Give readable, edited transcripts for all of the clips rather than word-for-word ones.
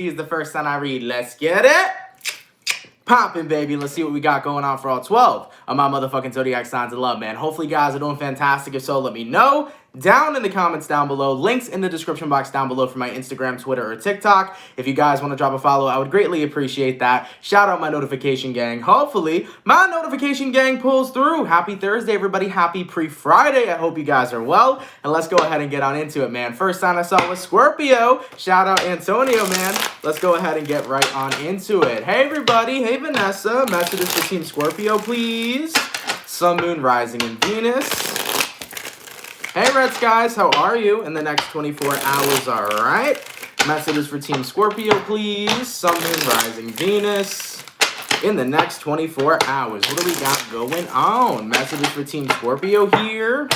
Is the first time I read. Let's get it poppin', baby. Let's see what we got going on for all 12 of my motherfucking zodiac signs of love, man. Hopefully, you guys are doing fantastic. If so, let me know down in the comments down below. Links in the description box down below for my Instagram, Twitter, or TikTok. If you guys want to drop a follow, I would greatly appreciate that. Shout out my notification gang. Hopefully, my notification gang pulls through. Happy Thursday, everybody. Happy pre-Friday. I hope you guys are well. And let's go ahead and get on into it, man. First sign I saw was Scorpio. Shout out Antonio, man. Let's go ahead and get right on into it. Hey, everybody. Hey, Vanessa. Messages for Team Scorpio, please. Sun, Moon, Rising, and Venus. Hey, Red Skies, how are you in the next 24 hours? All right. Messages for Team Scorpio, please. Sun, Moon, Rising, Venus in the next 24 hours. What do we got going on? Messages for Team Scorpio here.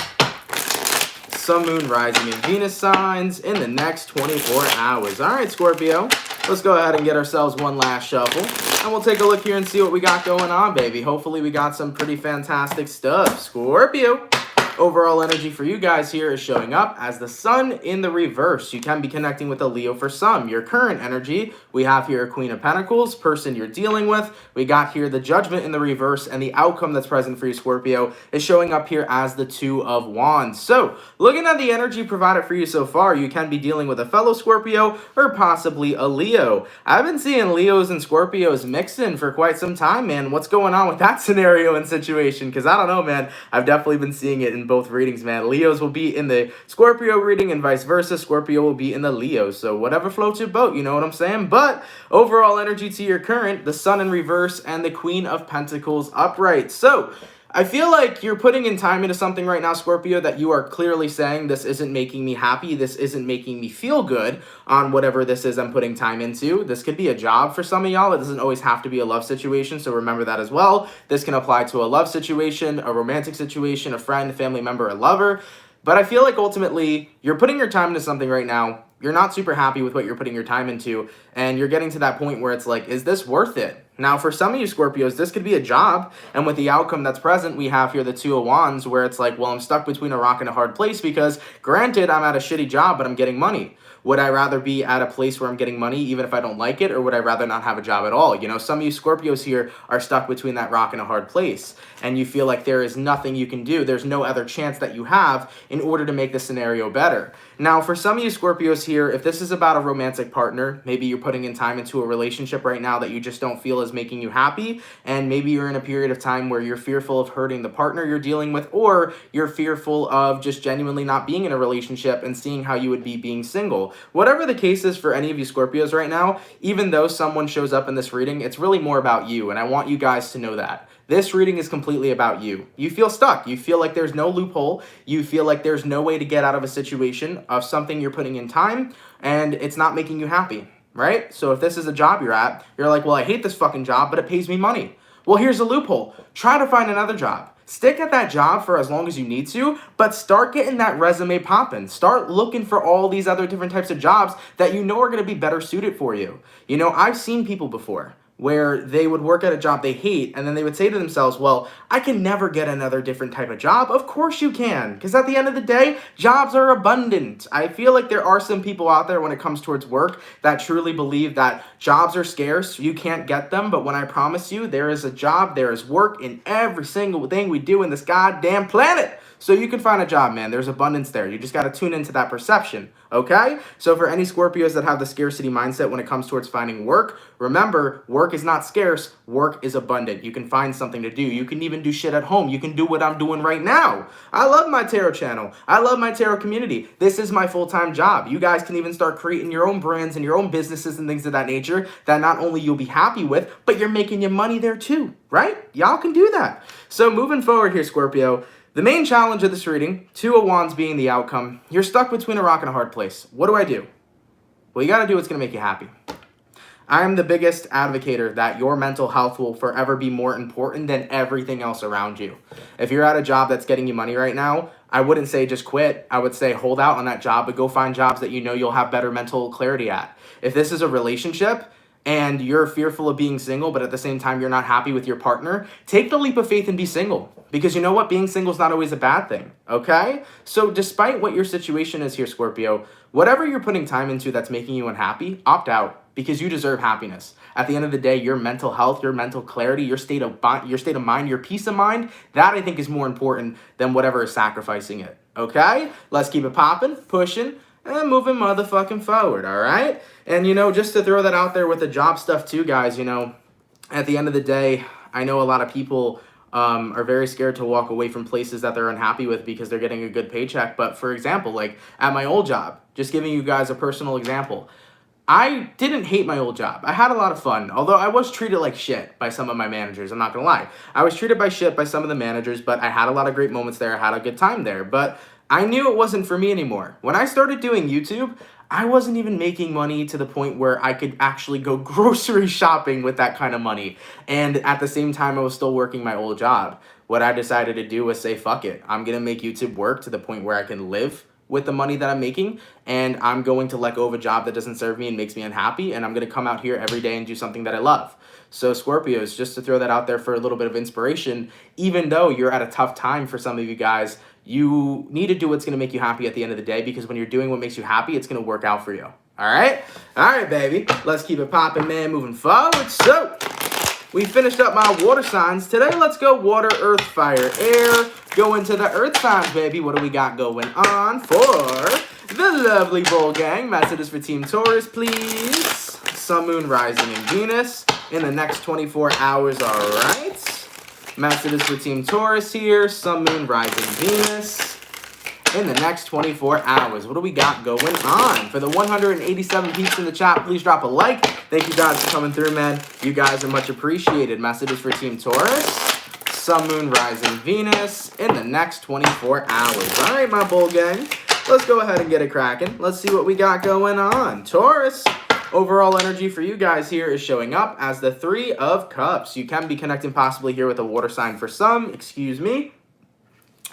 Sun, Moon, Rising, and Venus signs in the next 24 hours. All right, Scorpio. Let's go ahead and get ourselves one last shuffle. And we'll take a look here and see what we got going on, baby. Hopefully, we got some pretty fantastic stuff. Scorpio. Overall energy for you guys here is showing up as the sun in the reverse. You can be connecting with a Leo for some. Your current energy, we have here a Queen of Pentacles, person you're dealing with. We got here the Judgment in the reverse, and the outcome that's present for you, Scorpio, is showing up here as the Two of Wands. So, looking at the energy provided for you so far, you can be dealing with a fellow Scorpio or possibly a Leo. I've been seeing Leos and Scorpios mixing for quite some time, man. What's going on with that scenario and situation? Because I don't know, man. I've definitely been seeing it in both readings, man. Leos will be in the Scorpio reading and vice versa. Scorpio will be in the Leo. So whatever floats your boat, you know what I'm saying? But overall energy to your current, the Sun in reverse and the Queen of Pentacles upright. So I feel like you're putting in time into something right now, Scorpio, that you are clearly saying this isn't making me happy. This isn't making me feel good on whatever this is I'm putting time into. This could be a job for some of y'all. It doesn't always have to be a love situation, so remember that as well. This can apply to a love situation, a romantic situation, a friend, a family member, a lover. But I feel like ultimately you're putting your time into something right now. You're not super happy with what you're putting your time into, and you're getting to that point where it's like, is this worth it? Now, for some of you Scorpios, this could be a job, and with the outcome that's present, we have here the Two of Wands, where it's like, well, I'm stuck between a rock and a hard place because, granted, I'm at a shitty job, but I'm getting money. Would I rather be at a place where I'm getting money even if I don't like it, or would I rather not have a job at all? You know, some of you Scorpios here are stuck between that rock and a hard place, and you feel like there is nothing you can do. There's no other chance that you have in order to make the scenario better. Now, for some of you Scorpios here, if this is about a romantic partner, maybe you're putting in time into a relationship right now that you just don't feel is making you happy, and maybe you're in a period of time where you're fearful of hurting the partner you're dealing with, or you're fearful of just genuinely not being in a relationship and seeing how you would be being single. Whatever the case is for any of you Scorpios right now, even though someone shows up in this reading, it's really more about you, and I want you guys to know that. This reading is completely about you. You feel stuck. You feel like there's no loophole. You feel like there's no way to get out of a situation of something you're putting in time, and it's not making you happy, right? So if this is a job you're at, you're like, well, I hate this fucking job, but it pays me money. Well, here's a loophole. Try to find another job. Stick at that job for as long as you need to, but start getting that resume popping. Start looking for all these other different types of jobs that you know are going to be better suited for you. You know, I've seen people before where they would work at a job they hate, and then they would say to themselves, well, I can never get another different type of job. Of course you can, because at the end of the day, jobs are abundant. I feel like there are some people out there when it comes towards work that truly believe that jobs are scarce, you can't get them, but when I promise you, there is a job, there is work in every single thing we do in this goddamn planet. So you can find a job, man. There's abundance there. You just got to tune into that perception, okay? So for any Scorpios that have the scarcity mindset when it comes towards finding work, remember, work is not scarce. Work is abundant. You can find something to do. You can even do shit at home. You can do what I'm doing right now. I love my tarot channel. I love my tarot community. This is my full-time job. You guys can even start creating your own brands and your own businesses and things of that nature that not only you'll be happy with, but you're making your money there too, right? Y'all can do that. So moving forward here, Scorpio, the main challenge of this reading, Two of Wands being the outcome, you're stuck between a rock and a hard place. What do I do? Well, you got to do what's going to make you happy. I am the biggest advocator that your mental health will forever be more important than everything else around you. If you're at a job that's getting you money right now, I wouldn't say just quit. I would say hold out on that job, but go find jobs that you know you'll have better mental clarity at. If this is a relationship, and you're fearful of being single, but at the same time, you're not happy with your partner, take the leap of faith and be single. Because you know what? Being single is not always a bad thing, okay? So despite what your situation is here, Scorpio, whatever you're putting time into that's making you unhappy, opt out, because you deserve happiness. At the end of the day, your mental health, your mental clarity, your state of mind, your peace of mind, that I think is more important than whatever is sacrificing it, okay? Let's keep it popping, pushing, and moving motherfucking forward, all right? And, you know, just to throw that out there with the job stuff too, guys, you know, at the end of the day, I know a lot of people are very scared to walk away from places that they're unhappy with because they're getting a good paycheck. But for example, like at my old job, just giving you guys a personal example, I didn't hate my old job. I had a lot of fun, although I was treated like shit by some of my managers. I'm not gonna lie. I was treated by shit by some of the managers, but I had a lot of great moments there. I had a good time there, but I knew it wasn't for me anymore. When I started doing YouTube, I wasn't even making money to the point where I could actually go grocery shopping with that kind of money. And at the same time, I was still working my old job. What I decided to do was say, fuck it. I'm gonna make YouTube work to the point where I can live with the money that I'm making, and I'm going to let go of a job that doesn't serve me and makes me unhappy, and I'm going to come out here every day and do something that I love. So Scorpios, just to throw that out there for a little bit of inspiration, even though you're at a tough time for some of you guys, you need to do what's going to make you happy at the end of the day, because when you're doing what makes you happy, it's going to work out for you. All right, baby. Let's keep it popping, man, moving forward. So we finished up my water signs. Today, let's go water, earth, fire, air. Go into the earth signs, baby. What do we got going on for the lovely bull gang? Messages for Team Taurus, please. Sun, Moon, Rising, and Venus in the next 24 hours, all right? Messages for Team Taurus here. Sun, Moon, Rising, Venus in the next 24 hours. What do we got going on? For the 187 peeps in the chat, please drop a like. Thank you guys for coming through, man. You guys are much appreciated. Messages for Team Taurus. Sun, Moon, Rising, Venus in the next 24 hours. All right, my bull gang. Let's go ahead and get it cracking. Let's see what we got going on. Taurus, overall energy for you guys here is showing up as the Three of Cups. You can be connecting possibly here with a water sign for some. Excuse me.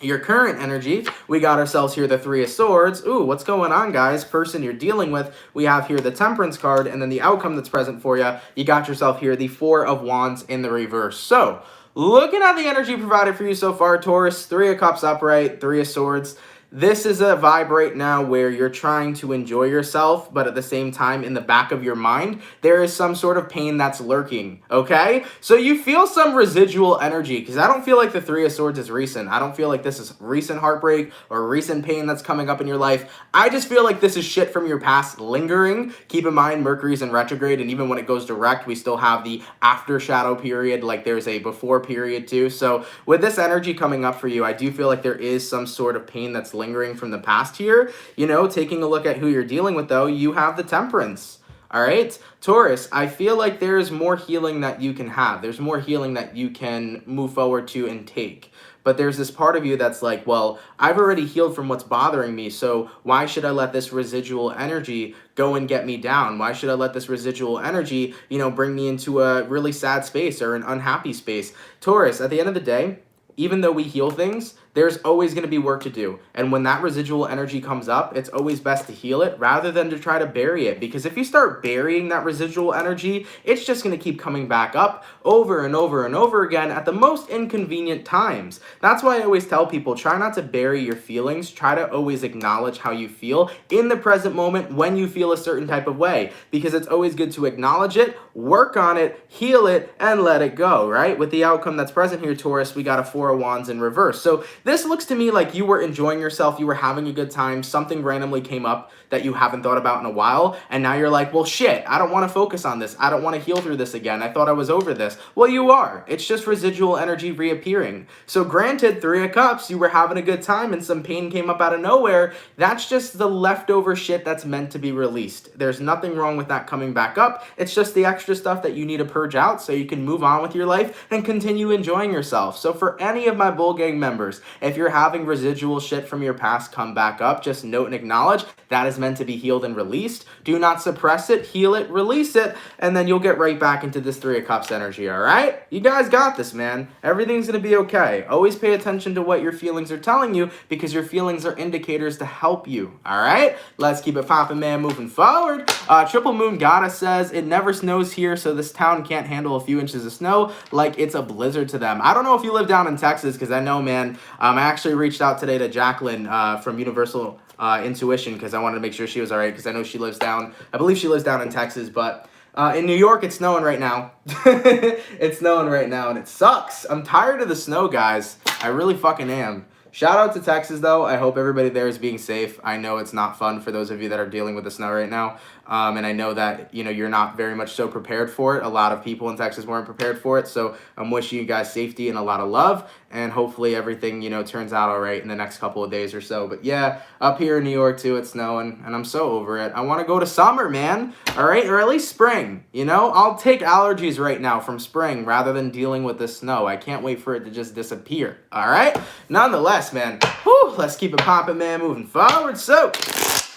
Your current energy, we got ourselves here the Three of Swords. Ooh, what's going on, guys? Person you're dealing with, we have here the Temperance card, and then the outcome that's present for you, you got yourself here the Four of Wands in the reverse. So, looking at the energy provided for you so far, Taurus, Three of Cups upright, Three of Swords. This is a vibe right now where you're trying to enjoy yourself, but at the same time, in the back of your mind, there is some sort of pain that's lurking, okay? So you feel some residual energy, because I don't feel like the Three of Swords is recent. I don't feel like this is recent heartbreak or recent pain that's coming up in your life. I just feel like this is shit from your past lingering. Keep in mind, Mercury's in retrograde, and even when it goes direct, we still have the after shadow period, like there's a before period too. So with this energy coming up for you, I do feel like there is some sort of pain that's lingering from the past here. You know, taking a look at who you're dealing with, though, you have the Temperance. All right, Taurus, I feel like there's more healing that you can have. There's more healing that you can move forward to and take. But there's this part of you that's like, well, I've already healed from what's bothering me, so why should I let this residual energy go and get me down? Why should I let this residual energy, you know, bring me into a really sad space or an unhappy space? Taurus, at the end of the day, even though we heal things, there's always going to be work to do. And when that residual energy comes up, it's always best to heal it rather than to try to bury it. Because if you start burying that residual energy, it's just going to keep coming back up over and over and over again at the most inconvenient times. That's why I always tell people, try not to bury your feelings. Try to always acknowledge how you feel in the present moment when you feel a certain type of way. Because it's always good to acknowledge it, work on it, heal it, and let it go, right? With the outcome that's present here, Taurus, we got a Four of Wands in reverse. So this looks to me like you were enjoying yourself, you were having a good time, something randomly came up that you haven't thought about in a while, and now you're like, well, shit, I don't want to focus on this. I don't want to heal through this again. I thought I was over this. Well, you are. It's just residual energy reappearing. So granted, Three of Cups, you were having a good time and some pain came up out of nowhere. That's just the leftover shit that's meant to be released. There's nothing wrong with that coming back up. It's just the extra stuff that you need to purge out so you can move on with your life and continue enjoying yourself. So for any of my Bull Gang members If you're having residual shit from your past come back up, just note and acknowledge that is meant to be healed and released. Do not suppress it, heal it, release it, and then you'll get right back into this Three of Cups energy, all right? You guys got this, man. Everything's going to be okay. Always pay attention to what your feelings are telling you, because your feelings are indicators to help you, all right? Let's keep it poppin', man, moving forward. Triple Moon Goddess says, it never snows here, so this town can't handle a few inches of snow like it's a blizzard to them. I don't know if you live down in Texas, because I know, man, I actually reached out today to Jacqueline from Universal Intuition, because I wanted to make sure she was all right, because I know she lives down, I believe she lives down in Texas, but in New York, it's snowing right now. It's snowing right now, and it sucks. I'm tired of the snow, guys. I really fucking am. Shout out to Texas, though. I hope everybody there is being safe. I know it's not fun for those of you that are dealing with the snow right now. And I know that, you know, you're not very much so prepared for it. A lot of people in Texas weren't prepared for it. So I'm wishing you guys safety and a lot of love. And hopefully everything, you know, turns out all right in the next couple of days or so. But yeah, up here in New York, too, it's snowing. And I'm so over it. I want to go to summer, man. All right? Or at least spring. You know? I'll take allergies right now from spring rather than dealing with the snow. I can't wait for it to just disappear. All right? Nonetheless, man. Whew, let's keep it popping, man, moving forward. So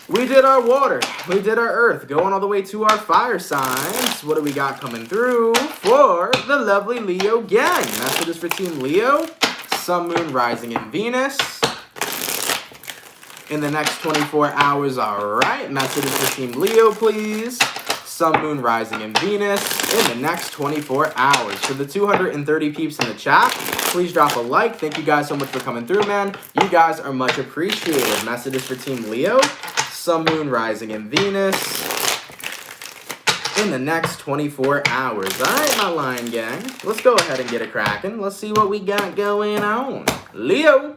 we did our water, we did our earth, going all the way to our fire signs. What do we got coming through for the lovely Leo gang? Messages for Team Leo, Sun, Moon, Rising, and Venus in the next 24 hours. All right, messages for Team Leo, please. Sun, Moon, Rising, and Venus in the next 24 hours. For the 230 peeps in the chat, please drop a like. Thank you guys so much for coming through, man. You guys are much appreciated. Messages for Team Leo, Sun, Moon, Rising, and Venus in the next 24 hours. All right, my Lion Gang. Let's go ahead and get it cracking. Let's see what we got going on. Leo.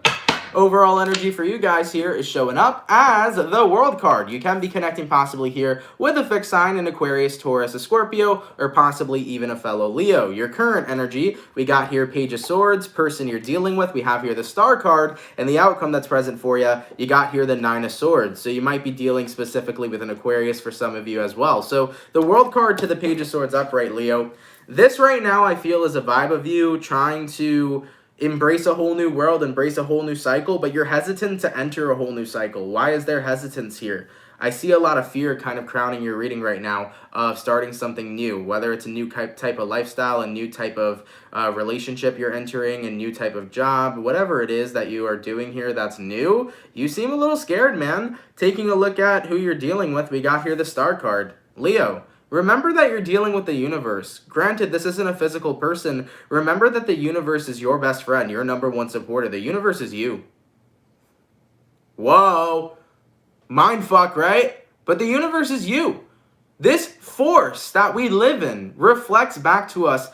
Overall energy for you guys here is showing up as the World card. You can be connecting possibly here with a fixed sign in Aquarius, Taurus, a Scorpio, or possibly even a fellow Leo. Your current energy, we got here Page of Swords, person you're dealing with. We have here the Star card, and the outcome that's present for you, you got here the Nine of Swords. So you might be dealing specifically with an Aquarius for some of you as well. So the World card to the Page of Swords upright, Leo. This right now I feel is a vibe of you trying to embrace a whole new world, embrace a whole new cycle, but you're hesitant to enter a whole new cycle. Why is there hesitance here? I see a lot of fear kind of crowning your reading right now of starting something new, whether it's a new type of lifestyle, a new type of relationship you're entering, a new type of job, whatever it is that you are doing here that's new. You seem a little scared, man. Taking a look at who you're dealing with, we got here the Star card. Leo. Remember that you're dealing with the universe. Granted, this isn't a physical person. Remember that the universe is your best friend, your number one supporter. The universe is you. Whoa. Mindfuck, right? But the universe is you. This force that we live in reflects back to us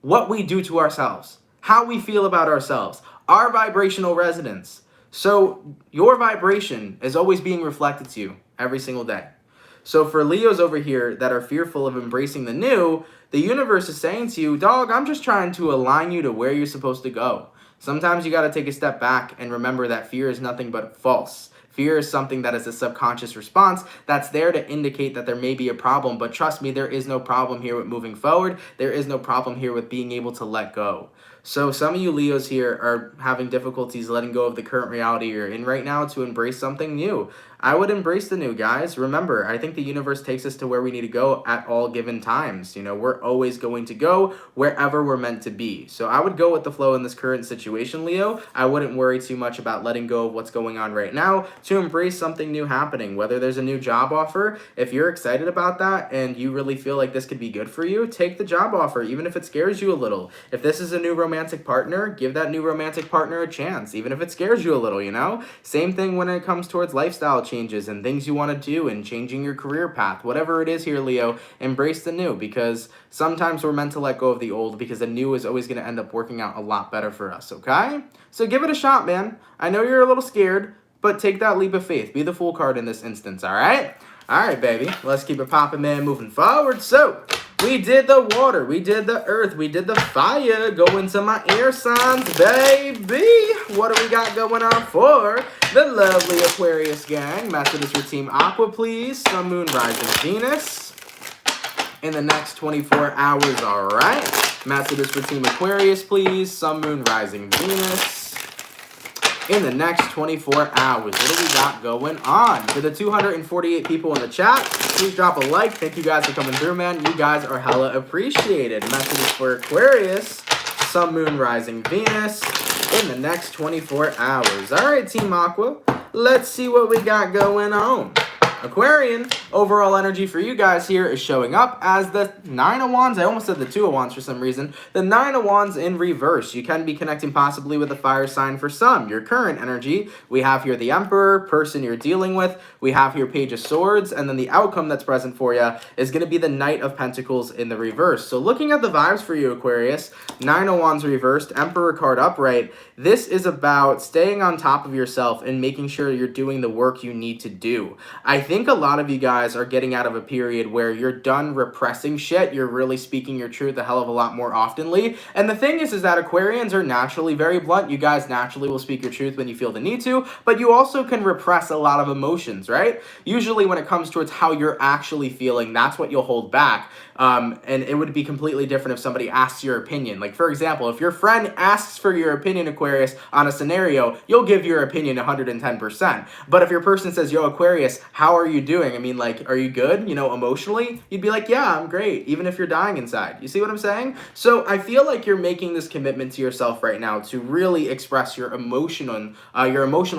what we do to ourselves, how we feel about ourselves, our vibrational resonance. So your vibration is always being reflected to you every single day. So for Leos over here that are fearful of embracing the new, the universe is saying to you, dog, I'm just trying to align you to where you're supposed to go. Sometimes you got to take a step back and remember that fear is nothing but false. Fear is something that is a subconscious response that's there to indicate that there may be a problem. But trust me, there is no problem here with moving forward. There is no problem here with being able to let go. So some of you Leos here are having difficulties letting go of the current reality you're in right now to embrace something new. I would embrace the new, guys. Remember, I think the universe takes us to where we need to go at all given times. You know, we're always going to go wherever we're meant to be. So I would go with the flow in this current situation, Leo. I wouldn't worry too much about letting go of what's going on right now to embrace something new happening. Whether there's a new job offer, if you're excited about that and you really feel like this could be good for you, take the job offer, even if it scares you a little. If this is a new romantic partner, give that new romantic partner a chance, even if it scares you a little, you know? Same thing when it comes towards lifestyle changes and things you want to do and changing your career path. Whatever it is here, Leo, embrace the new, because sometimes we're meant to let go of the old because the new is always going to end up working out a lot better for us, okay? So give it a shot, man. I know you're a little scared, but take that leap of faith. Be the Fool card in this instance, all right? All right, baby. Let's keep it popping, man, moving forward. So we did the water, we did the earth, we did the fire. Go into my air signs, baby. What do we got going on for the lovely Aquarius gang? Messages for Team Aqua, please. Sun, Moon, Rising, Venus in the next 24 hours, all right? Messages for Team Aquarius, please. Sun, Moon, Rising, Venus in the next 24 hours. What do we got going on? For the 248 people in the chat, please drop a like. Thank you guys for coming through, man. You guys are hella appreciated. Messages for Aquarius, Sun, Moon, Rising, Venus in the next 24 hours. All right, Team Aqua, let's see what we got going on. Aquarian, overall energy for you guys here is showing up as the Nine of Wands. I almost said the Two of Wands for some reason. The Nine of Wands in reverse. You can be connecting possibly with a fire sign for some. Your current energy, we have here the Emperor, person you're dealing with. We have here Page of Swords, and then the outcome that's present for you is going to be the Knight of Pentacles in the reverse. So looking at the vibes for you, Aquarius, Nine of Wands reversed, Emperor card upright. This is about staying on top of yourself and making sure you're doing the work you need to do. I think a lot of you guys are getting out of a period where you're done repressing shit. You're really speaking your truth a hell of a lot more oftenly. And the thing is that Aquarians are naturally very blunt. You guys naturally will speak your truth when you feel the need to, but you also can repress a lot of emotions, right? Usually when it comes towards how you're actually feeling, that's what you'll hold back. And it would be completely different if somebody asks your opinion. Like, for example, if your friend asks for your opinion, Aquarius, on a scenario, you'll give your opinion 110%. But if your person says, yo, Aquarius, how are you doing? I mean, like, are you good? You know, emotionally? You'd be like, yeah, I'm great, even if you're dying inside. You see what I'm saying? So I feel like you're making this commitment to yourself right now to really express your emotional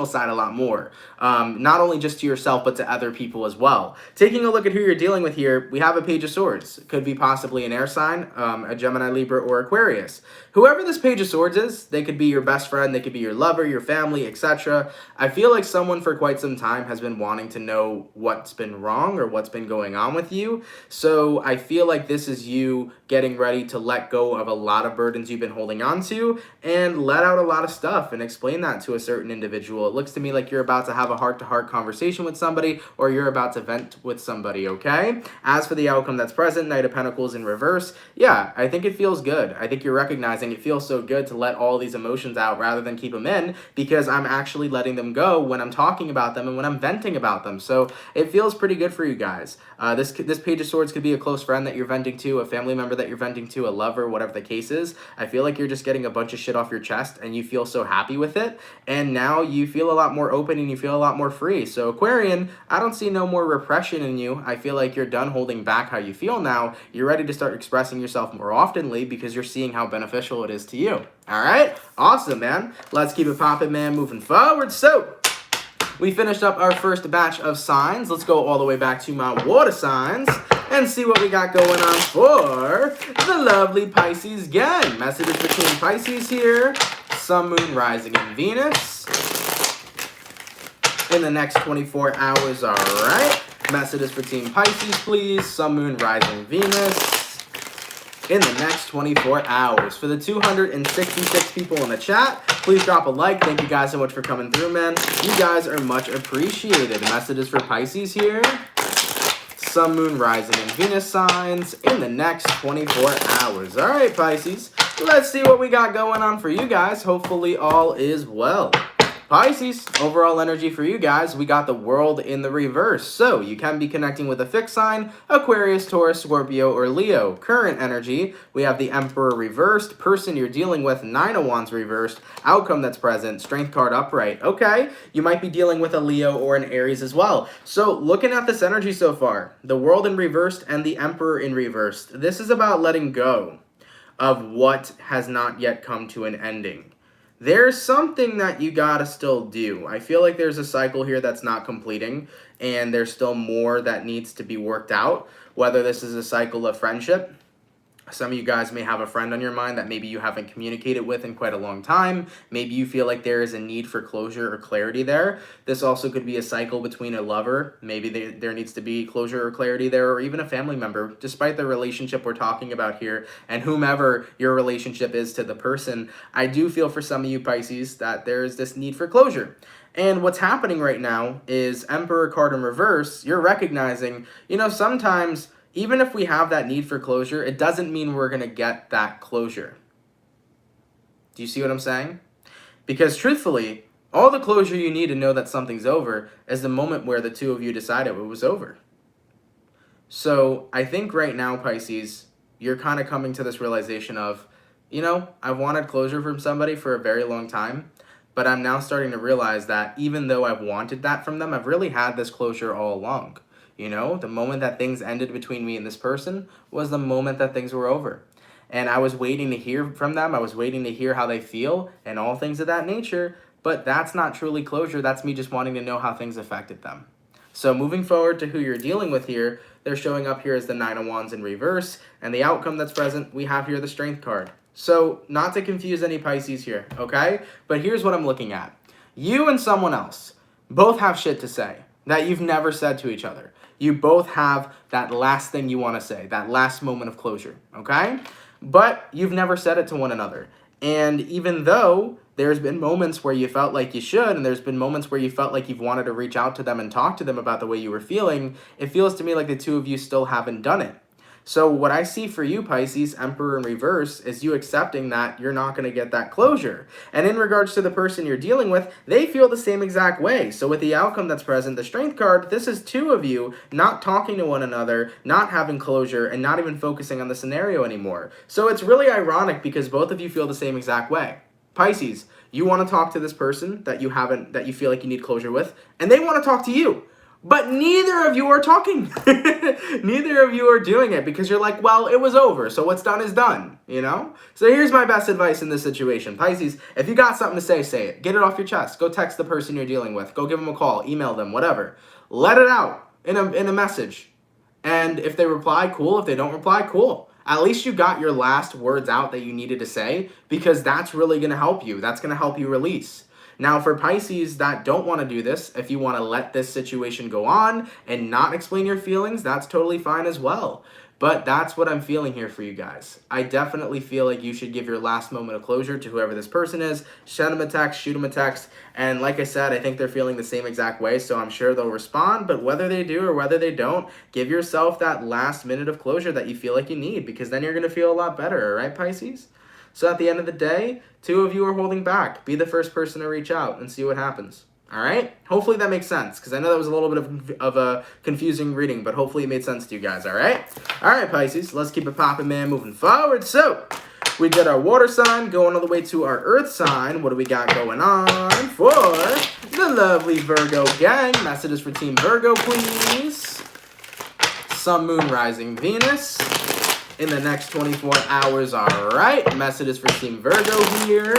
side a lot more. Not only just to yourself, but to other people as well. Taking a look at who you're dealing with here, we have a Page of Swords. Could be possibly an air sign, a Gemini, Libra, or Aquarius. Whoever this Page of Swords is, they could be your best friend, they could be your lover, your family, etc. I feel like someone for quite some time has been wanting to know what's been wrong or what's been going on with you. So I feel like this is you getting ready to let go of a lot of burdens you've been holding on to and let out a lot of stuff and explain that to a certain individual. It looks to me like you're about to have a heart-to-heart conversation with somebody, or you're about to vent with somebody, okay? As for the outcome that's present, Knight of Pentacles in reverse, yeah, I think it feels good. I think you're recognizing it feels so good to let all these emotions out rather than keep them in, because I'm actually letting them go when I'm talking about them and when I'm venting about them. So it feels pretty good for you guys. This Page of Swords could be a close friend that you're venting to, a family member that you're venting to, a lover, whatever the case is. I feel like you're just getting a bunch of shit off your chest and you feel so happy with it. And now you feel a lot more open and you feel a lot more free. So Aquarian, I don't see no more repression in you. I feel like you're done holding back how you feel now. You're ready to start expressing yourself more oftenly because you're seeing how beneficial it is to you. All right? Awesome, man. Let's keep it popping, man, moving forward. So we finished up our first batch of signs. Let's go all the way back to my water signs and see what we got going on for the lovely Pisces gang. Messages between Pisces here. Sun, Moon, Rising, and Venus in the next 24 hours. All right. Messages for Team Pisces, please. Sun, Moon, Rising, Venus in the next 24 hours. For the 266 people in the chat, please drop a like. Thank you guys so much for coming through, man. You guys are much appreciated. Messages for Pisces here. Sun, Moon, Rising, and Venus signs in the next 24 hours. All right, Pisces, let's see what we got going on for you guys. Hopefully all is well. Pisces, overall energy for you guys, we got the World in the reverse. So you can be connecting with a fixed sign, Aquarius, Taurus, Scorpio, or Leo. Current energy, we have the Emperor reversed, person you're dealing with, Nine of Wands reversed, outcome that's present, Strength card upright. Okay, you might be dealing with a Leo or an Aries as well. So looking at this energy so far, the World in reversed and the Emperor in reversed, this is about letting go of what has not yet come to an ending. There's something that you gotta still do. I feel like there's a cycle here that's not completing, and there's still more that needs to be worked out, whether this is a cycle of friendship. Some of you guys may have a friend on your mind that maybe you haven't communicated with in quite a long time. Maybe you feel like there is a need for closure or clarity there. This also could be a cycle between a lover. Maybe there needs to be closure or clarity there, or even a family member, despite the relationship we're talking about here and whomever your relationship is to the person. I do feel for some of you Pisces that there is this need for closure. And what's happening right now is Emperor card in reverse. You're recognizing, you know, sometimes even if we have that need for closure, it doesn't mean we're going to get that closure. Do you see what I'm saying? Because truthfully, all the closure you need to know that something's over is the moment where the two of you decided it was over. So I think right now, Pisces, you're kind of coming to this realization of, you know, I've wanted closure from somebody for a very long time, But I'm now starting to realize that even though I've wanted that from them, I've really had this closure all along. You know, the moment that things ended between me and this person was the moment that things were over. And I was waiting to hear from them. I was waiting to hear how they feel and all things of that nature. But that's not truly closure. That's me just wanting to know how things affected them. So moving forward to who you're dealing with here, they're showing up here as the Nine of Wands in reverse. And the outcome that's present, we have here the Strength card. So not to confuse any Pisces here, okay? But here's what I'm looking at. You and someone else both have shit to say that you've never said to each other. You both have that last thing you want to say, that last moment of closure, okay? But you've never said it to one another. And even though there's been moments where you felt like you should, and there's been moments where you felt like you've wanted to reach out to them and talk to them about the way you were feeling, it feels to me like the two of you still haven't done it. So what I see for you, Pisces, Emperor in reverse, is you accepting that you're not going to get that closure. And in regards to the person you're dealing with, they feel the same exact way. So with the outcome that's present, the Strength card, this is two of you not talking to one another, not having closure, and not even focusing on the scenario anymore. So it's really ironic because both of you feel the same exact way. Pisces, you want to talk to this person that you feel like you need closure with, and they want to talk to you. But neither of you are talking. Neither of you are doing it because you're like, well, it was over, so what's done is done, you know? So here's my best advice in this situation. Pisces, if you got something to say it. Get it off your chest. Go text the person you're dealing with. Go give them a call, email them, whatever. Let it out in a message. And if they reply, cool. If they don't reply, cool. At least you got your last words out that you needed to say because that's really going to help you. That's going to help you release. Now, for Pisces that don't want to do this, if you want to let this situation go on and not explain your feelings, that's totally fine as well. But that's what I'm feeling here for you guys. I definitely feel like you should give your last moment of closure to whoever this person is. Send them a text, shoot them a text. And like I said, I think they're feeling the same exact way, so I'm sure they'll respond. But whether they do or whether they don't, give yourself that last minute of closure that you feel like you need because then you're going to feel a lot better, all right, Pisces? So at the end of the day, two of you are holding back. Be the first person to reach out and see what happens. All right? Hopefully that makes sense because I know that was a little bit of a confusing reading, but hopefully it made sense to you guys, all right? All right, Pisces, let's keep it popping, man, moving forward. So we did our water sign, going all the way to our earth sign. What do we got going on for the lovely Virgo gang? Messages for Team Virgo, please. Sun, Moon, Rising, Venus in the next 24 hours, all right. Messages for Team Virgo here.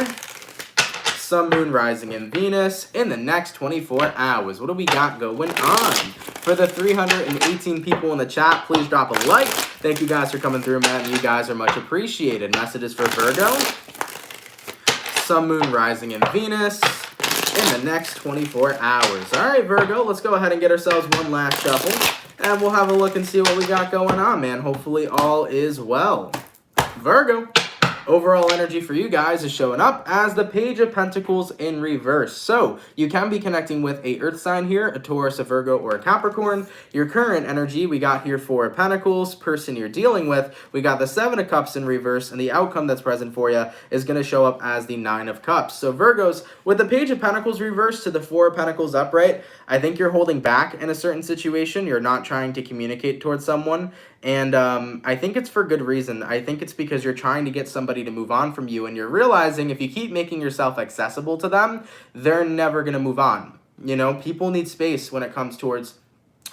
Sun, Moon, Rising, and Venus in the next 24 hours. What do we got going on? For the 318 people in the chat, please drop a like. Thank you guys for coming through, man. You guys are much appreciated. Messages for Virgo. Sun, Moon, Rising, and Venus in the next 24 hours. All right, Virgo, let's go ahead and get ourselves one last shuffle. And we'll have a look and see what we got going on, man. Hopefully all is well. Virgo, overall energy for you guys is showing up as the Page of Pentacles in reverse. So you can be connecting with a earth sign here, a Taurus, a Virgo, or a Capricorn. Your current energy, we got here Four of Pentacles, person you're dealing with. We got the Seven of Cups in reverse, and the outcome that's present for you is going to show up as the Nine of Cups. So Virgos, with the Page of Pentacles reversed to the Four of Pentacles upright, I think you're holding back in a certain situation. You're not trying to communicate towards someone. And I think it's for good reason. I think it's because you're trying to get somebody to move on from you, and you're realizing if you keep making yourself accessible to them, they're never going to move on. You know, people need space when it comes towards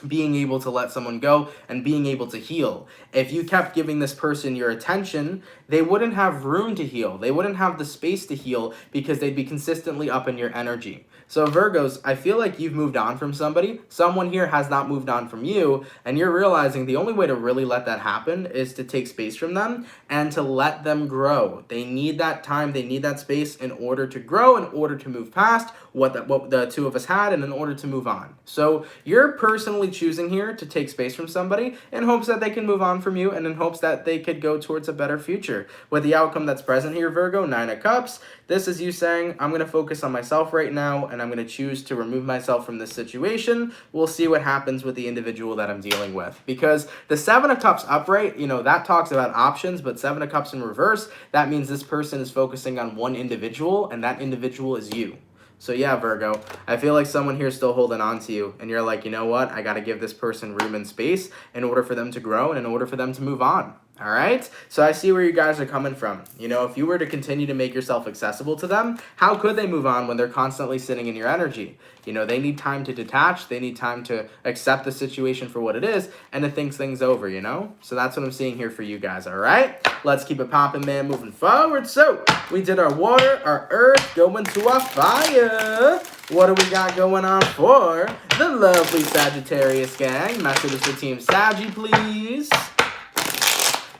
being able to let someone go and being able to heal. If you kept giving this person your attention, they wouldn't have room to heal. They wouldn't have the space to heal because they'd be consistently up in your energy. So Virgos, I feel like you've moved on from somebody. Someone here has not moved on from you, and you're realizing the only way to really let that happen is to take space from them and to let them grow. They need that time, they need that space in order to grow, in order to move past what the two of us had, and in order to move on. So you're personally choosing here to take space from somebody in hopes that they can move on from you and in hopes that they could go towards a better future. With the outcome that's present here, Virgo, Nine of Cups, this is you saying, I'm going to focus on myself right now, and I'm going to choose to remove myself from this situation. We'll see what happens with the individual that I'm dealing with. Because the Seven of Cups upright, you know, that talks about options, but Seven of Cups in reverse, that means this person is focusing on one individual, and that individual is you. So yeah, Virgo, I feel like someone here is still holding on to you, and you're like, you know what? I got to give this person room and space in order for them to grow and in order for them to move on. All right, so I see where you guys are coming from. You know, if you were to continue to make yourself accessible to them, how could they move on when they're constantly sitting in your energy? You know, they need time to detach. They need time to accept the situation for what it is and to think things over, you know? So that's what I'm seeing here for you guys, all right? Let's keep it popping, man, moving forward. So we did our water, our earth, going to our fire. What do we got going on for the lovely Sagittarius gang? Messages for Team Saggy, please.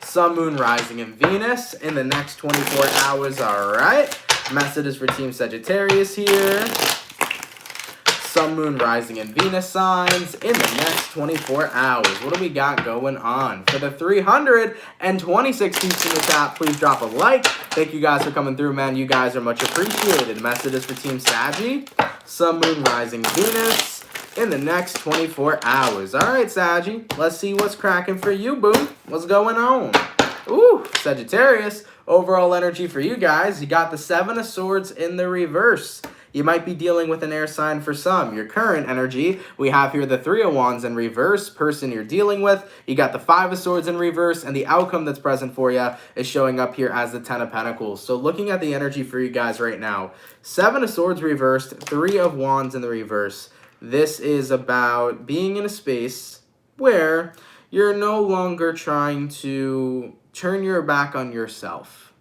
Sun, Moon, Rising, and Venus in the next 24 hours, all right? Messages for Team Sagittarius here. Sun, Moon, Rising, and Venus signs in the next 24 hours. What do we got going on? For the 326 peeps in the chat, please drop a like. Thank you guys for coming through, man. You guys are much appreciated. Messages for Team Saggy. Sun, Moon, Rising, Venus in the next 24 hours. All right, Saggy, let's see what's cracking for you, boo. What's going on? Ooh, Sagittarius, overall energy for you guys. You got the Seven of Swords in the reverse. You might be dealing with an air sign for some. Your current energy, we have here the Three of Wands in reverse, person you're dealing with. You got the Five of Swords in reverse, and the outcome that's present for you is showing up here as the Ten of Pentacles. So looking at the energy for you guys right now, Seven of Swords reversed, Three of Wands in the reverse. This is about being in a space where you're no longer trying to turn your back on yourself.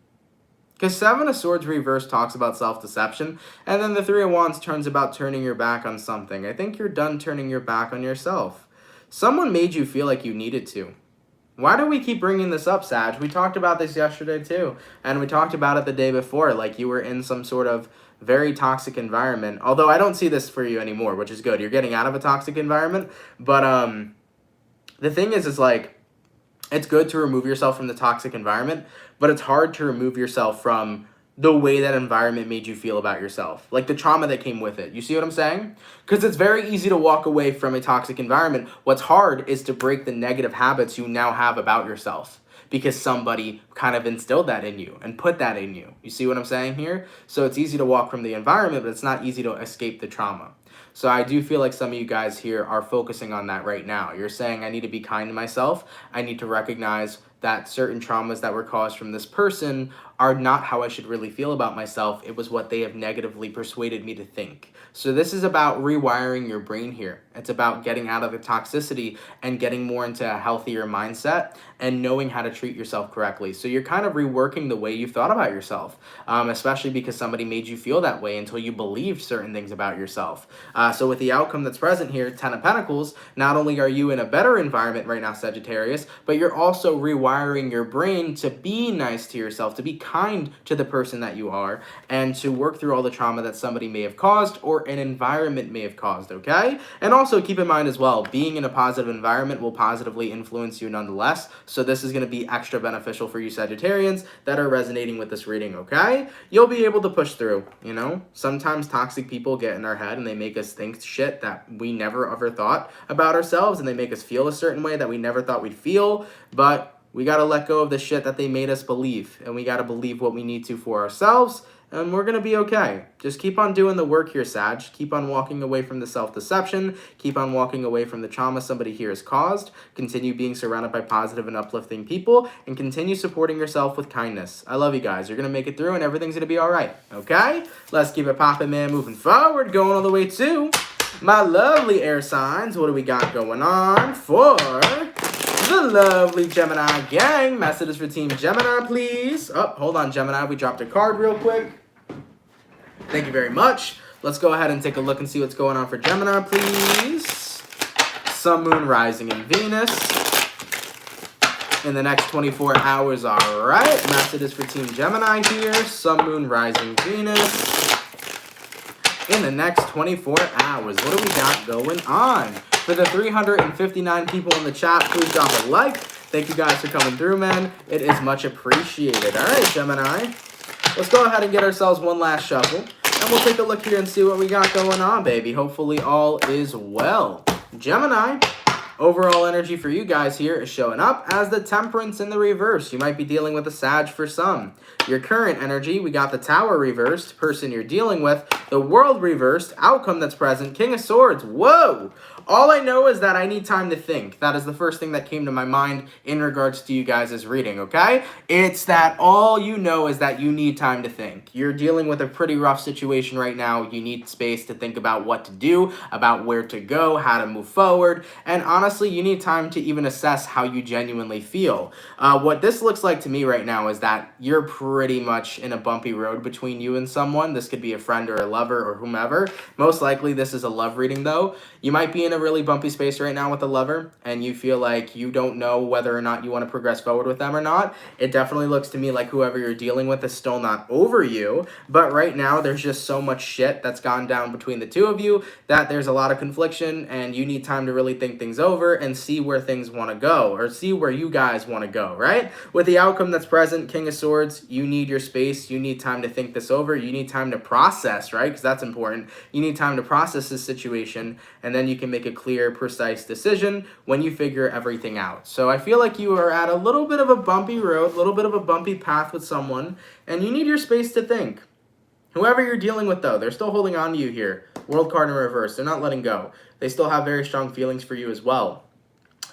Because Seven of Swords reverse talks about self-deception, and then the Three of Wands turns about turning your back on something. I think you're done turning your back on yourself. Someone made you feel like you needed to. Why do we keep bringing this up, Sag? We talked about this yesterday too, and we talked about it the day before, like you were in some sort of very toxic environment. Although I don't see this for you anymore, which is good. You're getting out of a toxic environment, but the thing is like, it's good to remove yourself from the toxic environment, but it's hard to remove yourself from the way that environment made you feel about yourself. Like the trauma that came with it. You see what I'm saying? Because it's very easy to walk away from a toxic environment. What's hard is to break the negative habits you now have about yourself, because somebody kind of instilled that in you and put that in you. You see what I'm saying here? So it's easy to walk from the environment, but it's not easy to escape the trauma. So I do feel like some of you guys here are focusing on that right now. You're saying, I need to be kind to myself. I need to recognize that certain traumas that were caused from this person are not how I should really feel about myself. It was what they have negatively persuaded me to think. So this is about rewiring your brain here. It's about getting out of the toxicity and getting more into a healthier mindset and knowing how to treat yourself correctly. So you're kind of reworking the way you've thought about yourself, especially because somebody made you feel that way until you believed certain things about yourself. So with the outcome that's present here, Ten of Pentacles, not only are you in a better environment right now, Sagittarius, but you're also rewiring your brain to be nice to yourself, to be kind to the person that you are, and to work through all the trauma that somebody may have caused or an environment may have caused, okay? And also keep in mind as well, being in a positive environment will positively influence you nonetheless. So this is going to be extra beneficial for you Sagittarians that are resonating with this reading, okay? You'll be able to push through, you know? Sometimes toxic people get in our head and they make us think shit that we never ever thought about ourselves, and they make us feel a certain way that we never thought we'd feel, but we got to let go of the shit that they made us believe, and we got to believe what we need to for ourselves, and we're going to be okay. Just keep on doing the work here, Sag. Keep on walking away from the self-deception. Keep on walking away from the trauma somebody here has caused. Continue being surrounded by positive and uplifting people, and continue supporting yourself with kindness. I love you guys. You're going to make it through, and everything's going to be all right, okay? Let's keep it popping, man. Moving forward, going all the way to my lovely air signs. What do we got going on for the lovely Gemini gang? Messages for Team Gemini, please. Oh, hold on, Gemini. We dropped a card real quick. Thank you very much. Let's go ahead and take a look and see what's going on for Gemini, please. Sun, Moon, Rising, and Venus in the next 24 hours. All right. Messages for Team Gemini here. Sun, Moon, Rising, Venus in the next 24 hours. What do we got going on? For the 359 people in the chat, please drop a like. Thank you guys for coming through, man. It is much appreciated. All right, Gemini. Let's go ahead and get ourselves one last shuffle, and we'll take a look here and see what we got going on, baby. Hopefully all is well. Gemini, overall energy for you guys here is showing up as the Temperance in the reverse. You might be dealing with a Sag for some. Your current energy, we got the Tower reversed, person you're dealing with, the World reversed, outcome that's present, King of Swords. Whoa! All I know is that I need time to think. That is the first thing that came to my mind in regards to you guys' reading, okay? It's that all you know is that you need time to think. You're dealing with a pretty rough situation right now. You need space to think about what to do, about where to go, how to move forward, and honestly, you need time to even assess how you genuinely feel. What this looks like to me right now is that you're pretty much in a bumpy road between you and someone. This could be a friend or a lover or whomever. Most likely this is a love reading though. You might be in a really bumpy space right now with a lover and you feel like you don't know whether or not you want to progress forward with them or not. It definitely looks to me like whoever you're dealing with is still not over you, but right now there's just so much shit that's gone down between the two of you that there's a lot of confliction and you need time to really think things over and see where things want to go or see where you guys want to go, right? With the outcome that's present, King of Swords, you need your space, you need time to think this over, you need time to process, right? Because that's important. You need time to process this situation and then you can make a clear, precise decision when you figure everything out. So I feel like you are at a little bit of a bumpy road, a little bit of a bumpy path with someone, and you need your space to think. Whoever you're dealing with, though, they're still holding on to you here. World card in reverse. They're not letting go. They still have very strong feelings for you as well.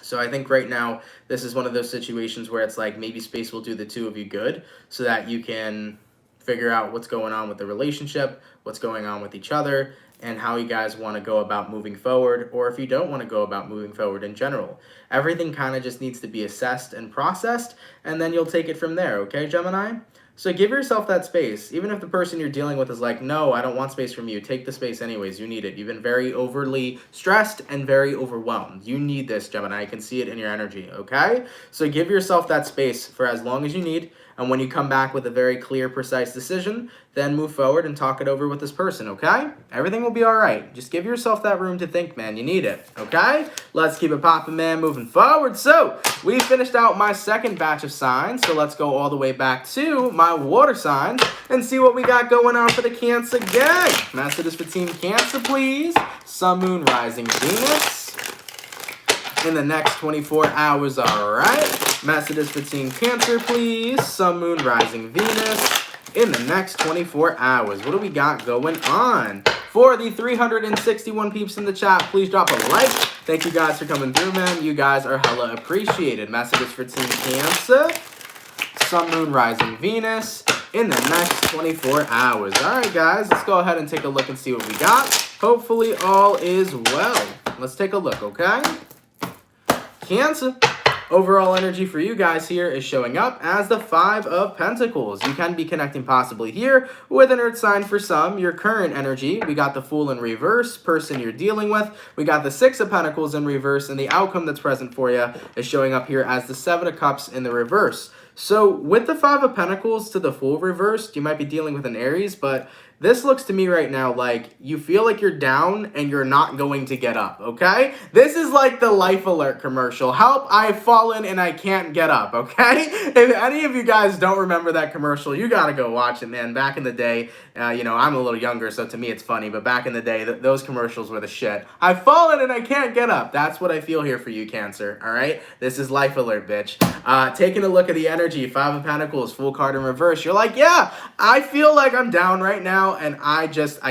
So I think right now, this is one of those situations where it's like maybe space will do the two of you good so that you can figure out what's going on with the relationship, what's going on with each other, and how you guys want to go about moving forward, or if you don't want to go about moving forward in general. Everything kind of just needs to be assessed and processed, and then you'll take it from there, okay, Gemini? So give yourself that space. Even if the person you're dealing with is like, no, I don't want space from you, take the space anyways, you need it. You've been very overly stressed and very overwhelmed. You need this, Gemini. I can see it in your energy, okay? So give yourself that space for as long as you need, and when you come back with a very clear, precise decision, then move forward and talk it over with this person, okay? Everything will be all right. Just give yourself that room to think, man. You need it, okay? Let's keep it popping, man, moving forward. So we finished out my second batch of signs, so let's go all the way back to my water signs and see what we got going on for the Cancer gang. Messages for Team Cancer, please. Sun, Moon, Rising, Venus in the next 24 hours, all right? Messages for Team Cancer, please. Sun, Moon, Rising, Venus in the next 24 hours. What do we got going on? For the 361 peeps in the chat, please drop a like. Thank you guys for coming through, man. You guys are hella appreciated. Messages for Team Cancer. Sun, Moon, Rising, Venus in the next 24 hours. All right, guys, let's go ahead and take a look and see what we got. Hopefully all is well. Let's take a look, okay? Cancer. Overall energy for you guys here is showing up as the Five of Pentacles. You can be connecting possibly here with an earth sign for some. Your current energy, we got the Fool in reverse, person you're dealing with. We got the Six of Pentacles in reverse, and the outcome that's present for you is showing up here as the Seven of Cups in the reverse. So with the Five of Pentacles to the Fool reversed, you might be dealing with an Aries, but this looks to me right now like you feel like you're down and you're not going to get up, okay? This is like the Life Alert commercial. Help, I've fallen and I can't get up, okay? If any of you guys don't remember that commercial, you gotta go watch it, man. Back in the day, you know, I'm a little younger, so to me it's funny, but back in the day, those commercials were the shit. I've fallen and I can't get up. That's what I feel here for you, Cancer, all right? This is Life Alert, bitch. Taking a look at the energy, Five of Pentacles, Fool card in reverse. You're like, yeah, I feel like I'm down right now, and I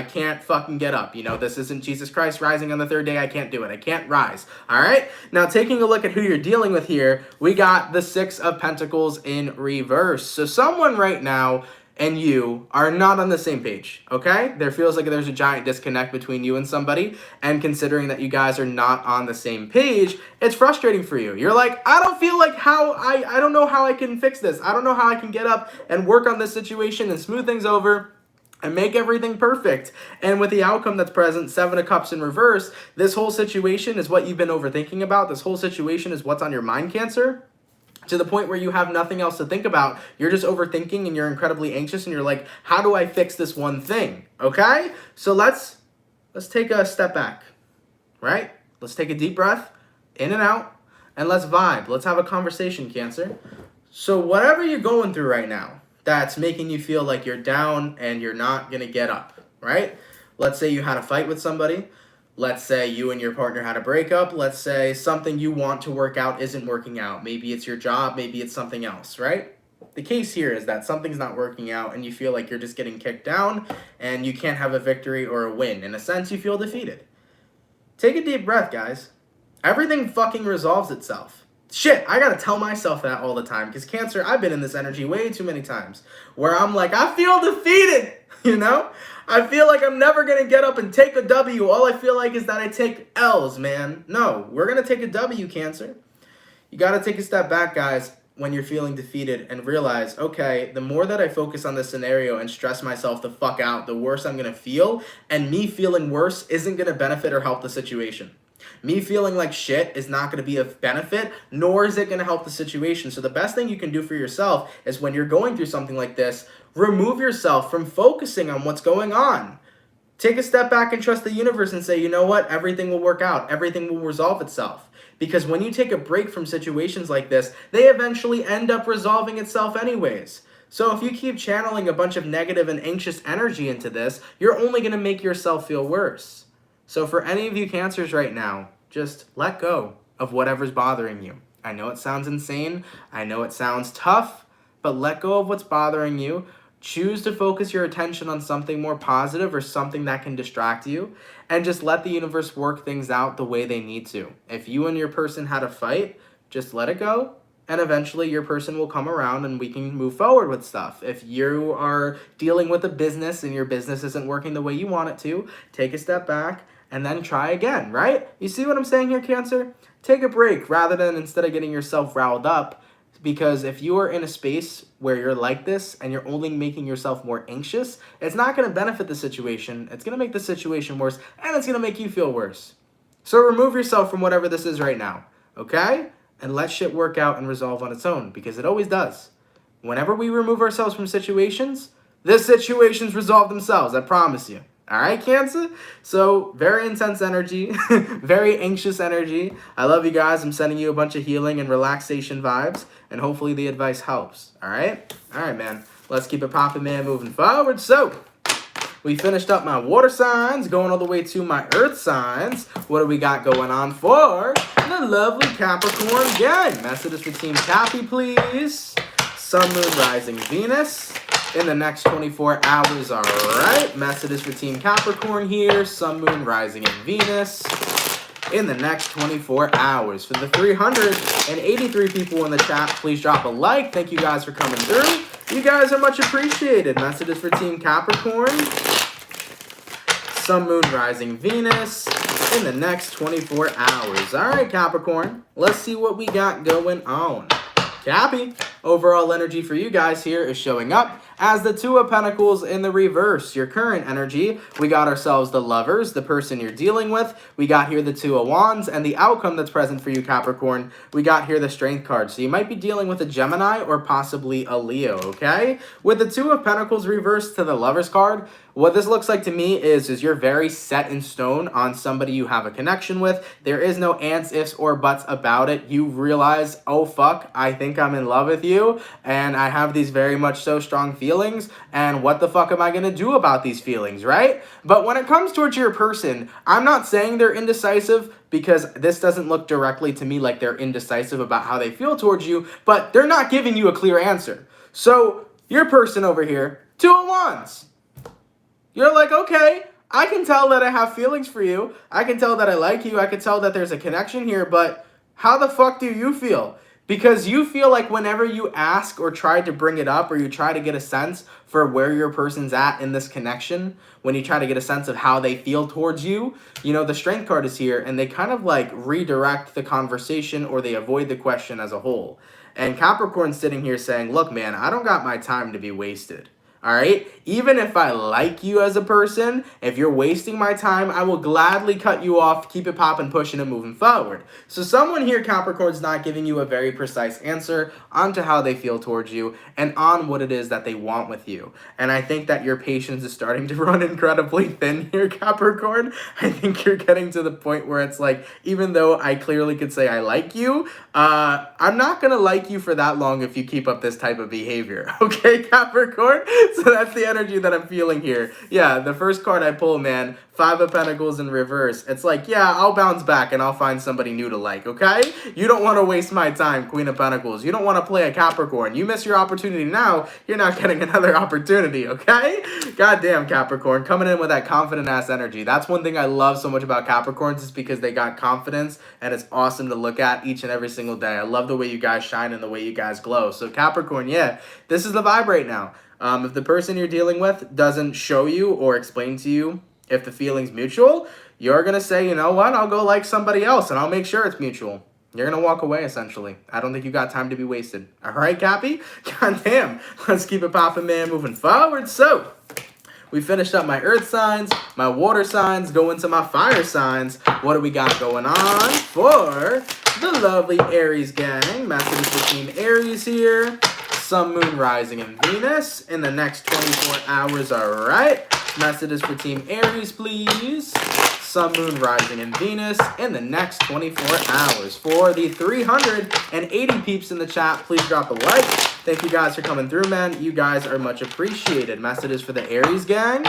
can't fucking get up. You know, this isn't Jesus Christ rising on the third day. I can't do it. I can't rise. All right? Now, taking a look at who you're dealing with here, we got the Six of Pentacles in reverse. So someone right now and you are not on the same page, okay? There feels like there's a giant disconnect between you and somebody, and considering that you guys are not on the same page, it's frustrating for you. You're like, I don't feel like I don't know how I can fix this. I don't know how I can get up and work on this situation and smooth things over and make everything perfect. And with the outcome that's present, Seven of Cups in reverse, this whole situation is what you've been overthinking about. This whole situation is what's on your mind, Cancer, to the point where you have nothing else to think about. You're just overthinking and you're incredibly anxious and you're like, how do I fix this one thing? Okay? So let's take a step back, right? Let's take a deep breath, in and out, and let's vibe. Let's have a conversation, Cancer. So whatever you're going through right now, that's making you feel like you're down and you're not going to get up, right? Let's say you had a fight with somebody. Let's say you and your partner had a breakup. Let's say something you want to work out isn't working out. Maybe it's your job. Maybe it's something else, right? The case here is that something's not working out and you feel like you're just getting kicked down and you can't have a victory or a win. In a sense, you feel defeated. Take a deep breath, guys. Everything fucking resolves itself. Shit, I gotta tell myself that all the time, because Cancer, I've been in this energy way too many times, where I'm like, I feel defeated, you know? I feel like I'm never gonna get up and take a W. All I feel like is that I take L's, man. No, we're gonna take a W, Cancer. You gotta take a step back, guys, when you're feeling defeated and realize, okay, the more that I focus on this scenario and stress myself the fuck out, the worse I'm gonna feel, and me feeling worse isn't gonna benefit or help the situation. Me feeling like shit is not going to be of benefit, nor is it going to help the situation. So the best thing you can do for yourself is when you're going through something like this, remove yourself from focusing on what's going on. Take a step back and trust the universe and say, you know what? Everything will work out. Everything will resolve itself. Because when you take a break from situations like this, they eventually end up resolving itself anyways. So if you keep channeling a bunch of negative and anxious energy into this, you're only going to make yourself feel worse. So for any of you Cancers right now, just let go of whatever's bothering you. I know it sounds insane. I know it sounds tough, but let go of what's bothering you. Choose to focus your attention on something more positive or something that can distract you, and just let the universe work things out the way they need to. If you and your person had a fight, just let it go, and eventually your person will come around and we can move forward with stuff. If you are dealing with a business and your business isn't working the way you want it to, take a step back and then try again, right? You see what I'm saying here, Cancer? Take a break rather than instead of getting yourself riled up, because if you are in a space where you're like this and you're only making yourself more anxious, it's not going to benefit the situation. It's going to make the situation worse, and it's going to make you feel worse. So remove yourself from whatever this is right now, okay? And let shit work out and resolve on its own, because it always does. Whenever we remove ourselves from situations, the situations resolve themselves, I promise you. All right, Cancer? So, very intense energy, very anxious energy. I love you guys. I'm sending you a bunch of healing and relaxation vibes, and hopefully the advice helps. All right? All right, man. Let's keep it popping, man, moving forward. So, we finished up my water signs, going all the way to my earth signs. What do we got going on for the lovely Capricorn gang? Messages for Team Cappy, please. Sun, Moon, Rising, Venus. In the next 24 hours, all right. Messages for Team Capricorn here. Sun, Moon, Rising, and Venus. In the next 24 hours. For the 383 people in the chat, please drop a like. Thank you guys for coming through. You guys are much appreciated. Messages for Team Capricorn. Sun, Moon, Rising, Venus. In the next 24 hours. All right, Capricorn. Let's see what we got going on. Cappy, overall energy for you guys here is showing up as the Two of Pentacles in the reverse. Your current energy, we got ourselves the Lovers, the person you're dealing with. We got here the Two of Wands, and the outcome that's present for you, Capricorn, we got here the Strength card. So you might be dealing with a Gemini or possibly a Leo, okay? With the Two of Pentacles reversed to the Lovers card, what this looks like to me is you're very set in stone on somebody you have a connection with. There is no ands, ifs, or buts about it. You realize, oh fuck, I think I'm in love with you, and I have these very much so strong feelings, and what the fuck am I gonna do about these feelings, right? But when it comes towards your person, I'm not saying they're indecisive, because this doesn't look directly to me like they're indecisive about how they feel towards you, but they're not giving you a clear answer. So, your person over here, Two of Wands. You're like, okay, I can tell that I have feelings for you. I can tell that I like you. I can tell that there's a connection here, but how the fuck do you feel? Because you feel like whenever you ask or try to bring it up or you try to get a sense for where your person's at in this connection, when you try to get a sense of how they feel towards you, you know, the Strength card is here and they kind of like redirect the conversation or they avoid the question as a whole. And Capricorn's sitting here saying, look, man, I don't got my time to be wasted. All right, even if I like you as a person, if you're wasting my time, I will gladly cut you off, keep it popping, pushing and moving forward. So someone here, Capricorn's not giving you a very precise answer onto how they feel towards you and on what it is that they want with you. And I think that your patience is starting to run incredibly thin here, Capricorn. I think you're getting to the point where it's like, even though I clearly could say I like you, I'm not going to like you for that long if you keep up this type of behavior. Okay, Capricorn? So that's the energy that I'm feeling here. Yeah, the first card I pull, man, 5 of Pentacles in reverse. It's like, yeah, I'll bounce back and I'll find somebody new to like, okay? You don't want to waste my time, Queen of Pentacles. You don't want to play a Capricorn. You miss your opportunity now, you're not getting another opportunity, okay? Goddamn, Capricorn, coming in with that confident-ass energy. That's one thing I love so much about Capricorns is because they got confidence, and it's awesome to look at each and every single day. I love the way you guys shine and the way you guys glow. So Capricorn, yeah, this is the vibe right now. If the person you're dealing with doesn't show you or explain to you if the feeling's mutual, you're going to say, you know what, I'll go like somebody else and I'll make sure it's mutual. You're going to walk away, essentially. I don't think you got time to be wasted. All right, Cappy? God damn. Let's keep it popping, man, moving forward. So, we finished up my earth signs, my water signs, go into my fire signs. What do we got going on for the lovely Aries gang? Messages for Team Aries here. Sun, Moon, Rising, and Venus in the next 24 hours, all right? Messages for Team Aries, please. Sun, Moon, Rising, and Venus in the next 24 hours. For the 380 peeps in the chat, please drop a like. Thank you guys for coming through, man. You guys are much appreciated. Messages for the Aries gang.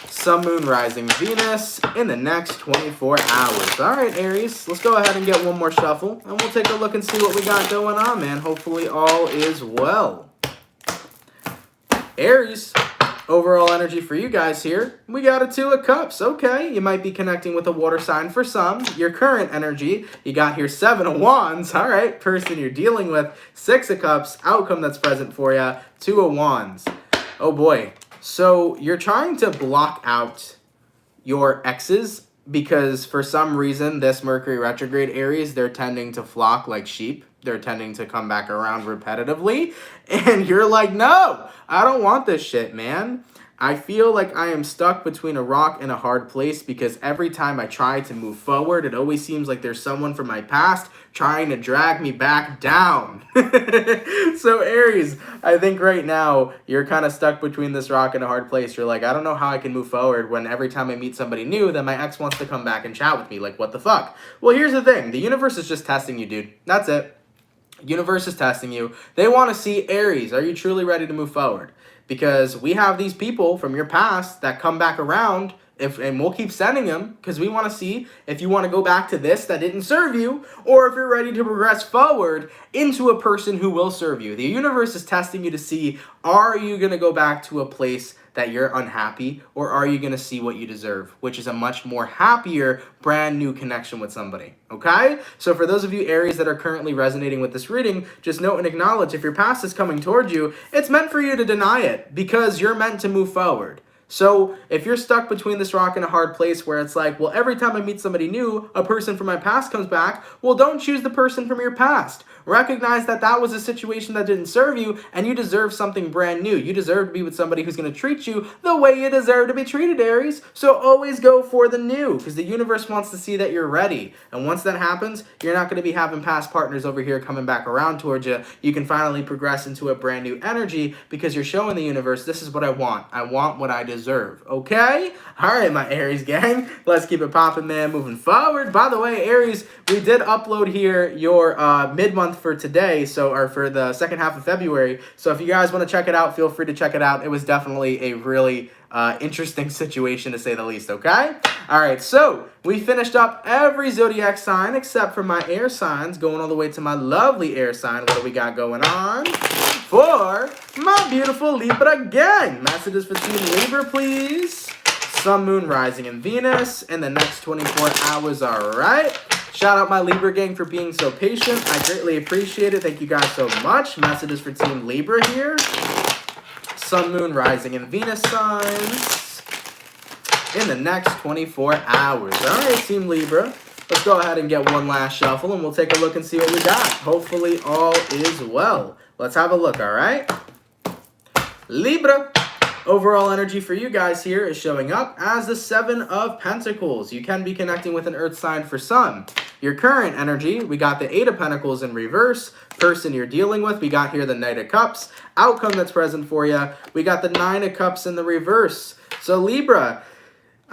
Sun, Moon, Rising, Venus in the next 24 hours. All right, Aries, let's go ahead and get one more shuffle, and we'll take a look and see what we got going on, man. Hopefully all is well. Aries, overall energy for you guys here. We got a 2 of Cups. Okay, you might be connecting with a water sign for some. Your current energy, you got here 7 of Wands. All right, person you're dealing with, 6 of Cups. Outcome that's present for you, 2 of Wands. Oh boy. So you're trying to block out your exes because for some reason this Mercury retrograde Aries, they're tending to flock like sheep. They're tending to come back around repetitively. And you're like, no, I don't want this shit, man. I feel like I am stuck between a rock and a hard place because every time I try to move forward, it always seems like there's someone from my past trying to drag me back down. So Aries, I think right now you're kind of stuck between this rock and a hard place. You're like, I don't know how I can move forward when every time I meet somebody new, then my ex wants to come back and chat with me. Like, what the fuck? Well, here's the thing. The universe is just testing you, dude. That's it. Universe is testing you. They want to see, Aries, are you truly ready to move forward? Because we have these people from your past that come back around, and we'll keep sending them because we want to see if you want to go back to this that didn't serve you, or if you're ready to progress forward into a person who will serve you. The universe is testing you to see, are you going to go back to a place that you're unhappy, or are you going to see what you deserve, which is a much more happier, brand new connection with somebody, okay? So for those of you Aries that are currently resonating with this reading, just note and acknowledge if your past is coming towards you, it's meant for you to deny it because you're meant to move forward. So if you're stuck between this rock and a hard place where it's like, well, every time I meet somebody new, a person from my past comes back, well, don't choose the person from your past. Recognize that that was a situation that didn't serve you, and you deserve something brand new. You deserve to be with somebody who's going to treat you the way you deserve to be treated, Aries. So always go for the new, because the universe wants to see that you're ready. And once that happens, you're not going to be having past partners over here coming back around towards you. You can finally progress into a brand new energy because you're showing the universe, this is what I want. I want what I deserve. Okay? All right, my Aries gang. Let's keep it popping, man, moving forward. By the way, Aries, we did upload here your mid-month for today, or for the second half of February. So if you guys want to check it out, feel free to check it out. It was definitely a really interesting situation, to say the least, okay? All right, so we finished up every zodiac sign except for my air signs, going all the way to my lovely air sign. What do we got going on for my beautiful Libra gang? Messages for Team Libra, please. Sun, Moon, Rising, and Venus in the next 24 hours, all right? Shout out my Libra gang for being so patient. I greatly appreciate it. Thank you guys so much. Messages for Team Libra here. Sun, Moon, Rising, and Venus signs in the next 24 hours. All right, Team Libra. Let's go ahead and get one last shuffle, and we'll take a look and see what we got. Hopefully all is well. Let's have a look, all right? Libra. Overall energy for you guys here is showing up as the 7 of Pentacles. You can be connecting with an earth sign for some. Your current energy, we got the 8 of Pentacles in reverse. Person you're dealing with, we got here the Knight of Cups. Outcome that's present for you, we got the 9 of Cups in the reverse. So Libra,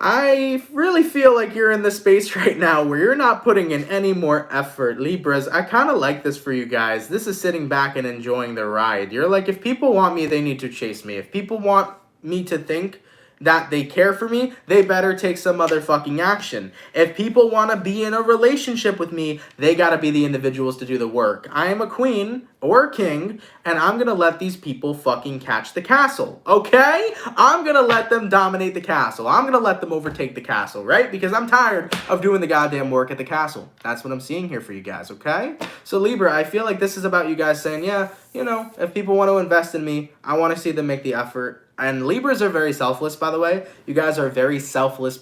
I really feel like you're in the space right now where you're not putting in any more effort. Libras, I kind of like this for you guys. This is sitting back and enjoying the ride. You're like, if people want me, they need to chase me. If people want me to think that they care for me, they better take some motherfucking action. If people want to be in a relationship with me, they got to be the individuals to do the work. I am a queen or a king, and I'm going to let these people fucking catch the castle, okay? I'm going to let them dominate the castle. I'm going to let them overtake the castle, right? Because I'm tired of doing the goddamn work at the castle. That's what I'm seeing here for you guys, okay? So Libra, I feel like this is about you guys saying, yeah, you know, if people want to invest in me, I want to see them make the effort. And Libras are very selfless, by the way. You guys are very selfless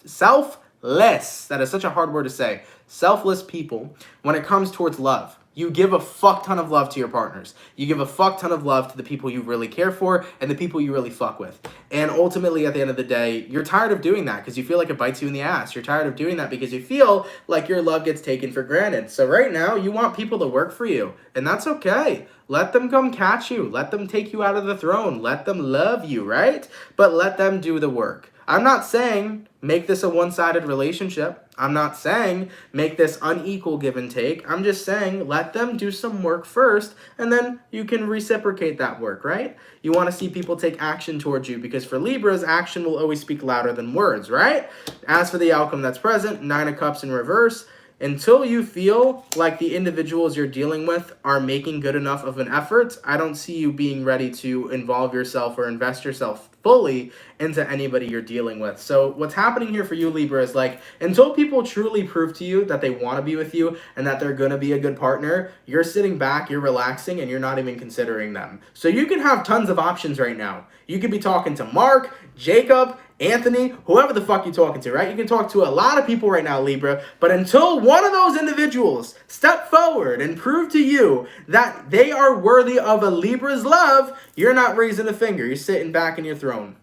selfless. That is such a hard word to say. Selfless people when it comes towards love. You give a fuck ton of love to your partners. You give a fuck ton of love to the people you really care for and the people you really fuck with. And ultimately, at the end of the day, you're tired of doing that because you feel like it bites you in the ass. You're tired of doing that because you feel like your love gets taken for granted. So right now, you want people to work for you. And that's okay. Let them come catch you. Let them take you out of the throne. Let them love you, right? But let them do the work. I'm not saying make this a one-sided relationship. I'm not saying make this unequal give and take. I'm just saying let them do some work first, and then you can reciprocate that work, right? You want to see people take action towards you because for Libras, action will always speak louder than words, right? As for the outcome that's present, 9 of Cups in reverse, until you feel like the individuals you're dealing with are making good enough of an effort, I don't see you being ready to involve yourself or invest yourself fully into anybody you're dealing with. So what's happening here for you, Libra, is like, until people truly prove to you that they want to be with you and that they're going to be a good partner, you're sitting back, you're relaxing, and you're not even considering them. So you can have tons of options right now. You could be talking to Mark, Jacob, Anthony, whoever the fuck you're talking to, right? You can talk to a lot of people right now, Libra, but until one of those individuals step forward and prove to you that they are worthy of a Libra's love, you're not raising a finger. You're sitting back in your throne.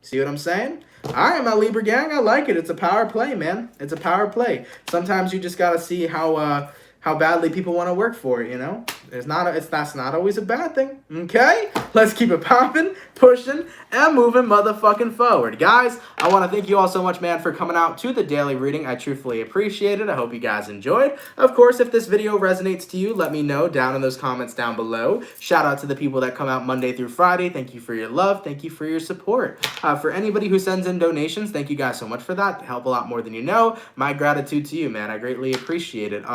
See what I'm saying? All right, my Libra gang, I like it. It's a power play, man. It's a power play. Sometimes you just got to see how badly people want to work for it, you know? That's not always a bad thing, okay? Let's keep it popping, pushing, and moving motherfucking forward. Guys, I want to thank you all so much, man, for coming out to the daily reading. I truthfully appreciate it. I hope you guys enjoyed. Of course, if this video resonates to you, let me know down in those comments down below. Shout out to the people that come out Monday through Friday. Thank you for your love. Thank you for your support. For anybody who sends in donations, thank you guys so much for that. They help a lot more than you know. My gratitude to you, man. I greatly appreciate it.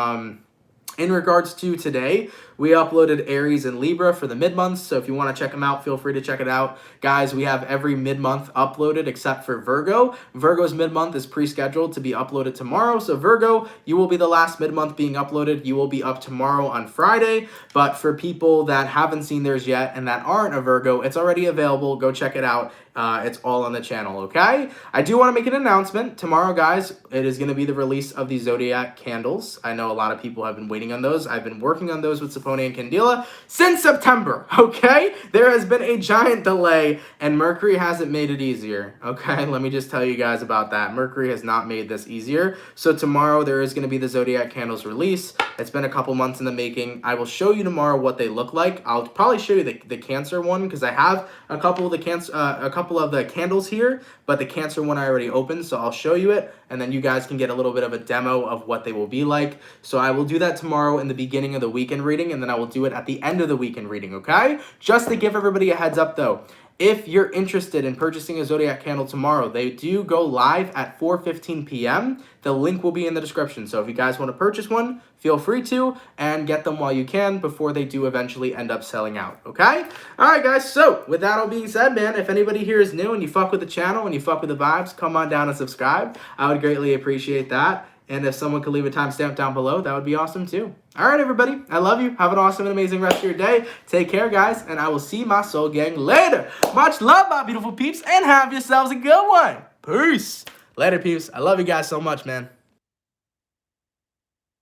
In regards to today, we uploaded Aries and Libra for the mid-months, so if you want to check them out, feel free to check it out. Guys, we have every mid-month uploaded except for Virgo. Virgo's mid-month is pre-scheduled to be uploaded tomorrow, so Virgo, you will be the last mid-month being uploaded. You will be up tomorrow on Friday, but for people that haven't seen theirs yet and that aren't a Virgo, it's already available. Go check it out. It's all on the channel, okay? I do want to make an announcement. Tomorrow, guys, it is going to be the release of the Zodiac candles. I know a lot of people have been waiting on those. I've been working on those with Sapone and Candela since September, okay? There has been a giant delay, and Mercury hasn't made it easier, okay? Let me just tell you guys about that. Mercury has not made this easier. So tomorrow, there is going to be the Zodiac candles release. It's been a couple months in the making. I will show you tomorrow what they look like. I'll probably show you the Cancer one because I have a couple of the candles here, but the Cancer one I already opened, so I'll show you it, and then you guys can get a little bit of a demo of what they will be like. So I will do that tomorrow in the beginning of the weekend reading, and then I will do it at the end of the weekend reading, okay? Just to give everybody a heads up, though. If you're interested in purchasing a Zodiac candle tomorrow, they do go live at 4:15 p.m. The link will be in the description. So if you guys want to purchase one, feel free to, and get them while you can before they do eventually end up selling out, okay? All right, guys, so with that all being said, man, if anybody here is new and you fuck with the channel and you fuck with the vibes, come on down and subscribe. I would greatly appreciate that. And if someone could leave a timestamp down below, that would be awesome too. All right, everybody. I love you. Have an awesome and amazing rest of your day. Take care, guys. And I will see my soul gang later. Much love, my beautiful peeps. And have yourselves a good one. Peace. Later, peeps. I love you guys so much, man.